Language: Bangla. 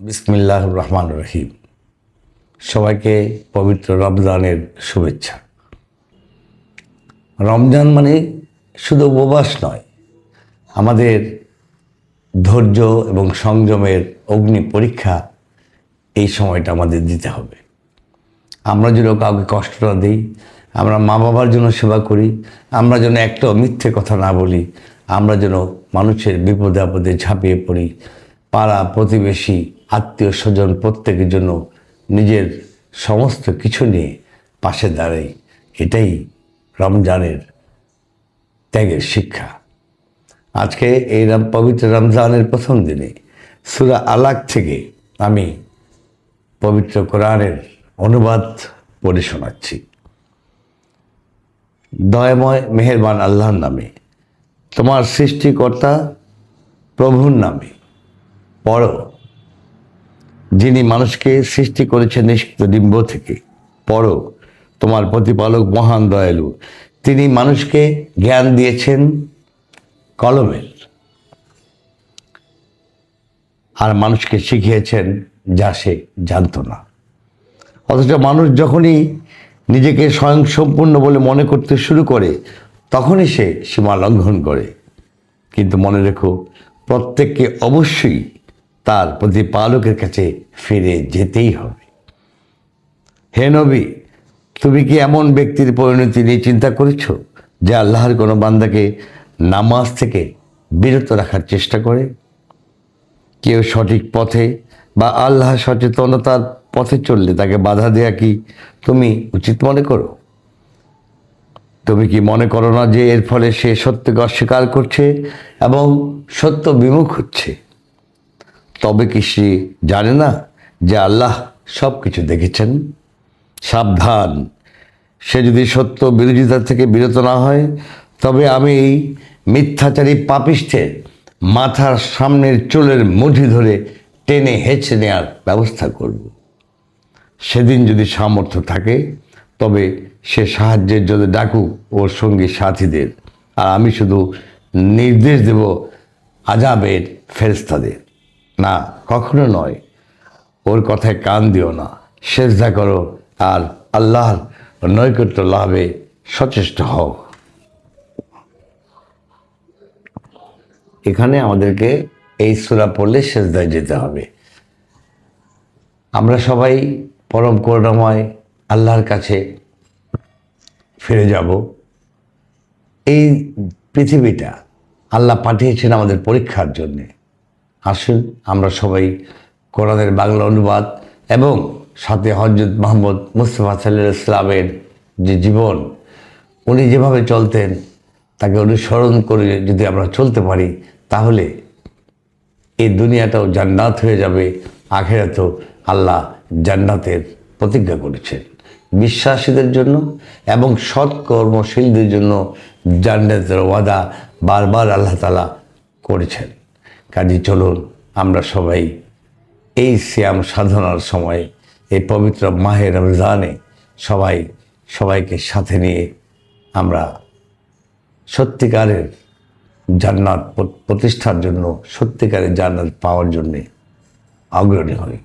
বিসমিল্লাহির রহমানির রহিম। সবাইকে পবিত্র রমজানের শুভেচ্ছা। রমজান মানে শুধু উপবাস নয়, আমাদের ধৈর্য এবং সংযমের অগ্নি পরীক্ষা। এই সময়টা আমাদের দিতে হবে। আমরা যেন কাউকে কষ্ট না দিই, আমরা মা বাবার জন্য সেবা করি, আমরা যেন একটা মিথ্যে কথা না বলি, আমরা যেন মানুষের বিপদে আপদে ঝাঁপিয়ে পড়ি, পাড়া প্রতিবেশী আত্মীয় স্বজন প্রত্যেকের জন্য নিজের সমস্ত কিছু নিয়ে পাশে দাঁড়াই। এটাই রমজানের ত্যাগের শিক্ষা। আজকে এই পবিত্র রমজানের প্রথম দিনে সূরা আলাক থেকে আমি পবিত্র কোরআনের অনুবাদ পড়ে শোনাচ্ছি। দয়াময় মেহেরবান আল্লাহর নামে, তোমার সৃষ্টিকর্তা প্রভুর নামে পড়ো, যিনি মানুষকে সৃষ্টি করেছেন নিষ্কৃত ডিম্ব থেকে। পড়ো, তোমার প্রতিপালক মহান দয়ালু, তিনি মানুষকে জ্ঞান দিয়েছেন কলমের, আর মানুষকে শিখিয়েছেন যা সে জানত না। অথচ মানুষ যখনই নিজেকে স্বয়ংসম্পূর্ণ বলে মনে করতে শুরু করে, তখনই সে সীমা লঙ্ঘন করে। কিন্তু মনে রেখো, প্রত্যেককে অবশ্যই তার প্রতিপালকের কাছে ফিরে যেতেই হবে। হে নবী, তুমি কি এমন ব্যক্তির পরিণতি নিয়ে চিন্তা করেছ যে আল্লাহর কোনো বান্দাকে নামাজ থেকে বিরত রাখার চেষ্টা করে? কেউ সঠিক পথে বা আল্লাহ সচেতনতার পথে চললে তাকে বাধা দেয়া কি তুমি উচিত মনে করো? তুমি কি মনে করো না যে এর ফলে সে সত্যকে অস্বীকার করছে এবং সত্য বিমুখ হচ্ছে? তবে কি সে জানে না যে আল্লাহ সব কিছু দেখেছেন? সাবধান, সে যদি সত্য বিরোধিতা থেকে বিরত না হয়, তবে আমি এই মিথ্যাচারী পাপিষ্ঠের মাথার সামনের চুলের মুঠি ধরে টেনে হেঁচড়ে নেওয়ার ব্যবস্থা করব। সেদিন যদি সামর্থ্য থাকে, তবে সে সাহায্যের জন্য ডাকুক ওর সঙ্গী সাথীদের, আর আমি শুধু নির্দেশ দেব আযাবের ফেরেশতাদের। না, কখনো নয়। ওর কথায় কান দিও না, সেজদা করো আর আল্লাহর নৈকট্য লাভে সচেষ্ট হও। এখানে আমাদেরকে এই সূরা পড়লে সেজদায় যেতে হবে। আমরা সবাই পরম করুণাময় আল্লাহর কাছে ফিরে যাব। এই পৃথিবীটা আল্লাহ পাঠিয়েছেন আমাদের পরীক্ষার জন্যে। আসুন আমরা সবাই কোরআনের বাংলা অনুবাদ এবং সাথে হযরত মুহাম্মদ মুস্তাফা সাল্লাল্লাহু আলাইহি ওয়াসাল্লামের যে জীবন, উনি যেভাবে চলতেন তাকে অনুসরণ করে যদি আমরা চলতে পারি, তাহলে এই দুনিয়াটাও জান্নাত হয়ে যাবে, আখিরাতেও আল্লাহ জান্নাতের প্রতিজ্ঞা করেছেন বিশ্বাসীদের জন্য এবং সৎ কর্মশীলদের জন্য। জান্নাতের ওয়াদা বারবার আল্লাহ তাআলা করেছেন। কাজে চলুন আমরা সবাই এই সিয়াম সাধনার সময়ে, এই পবিত্র মাহে রমজানে সবাইকে সাথে নিয়ে আমরা সত্যিকারের জান্নাত প্রতিষ্ঠার জন্য, সত্যিকারের জান্নাত পাওয়ার জন্যে অগ্রণী হই।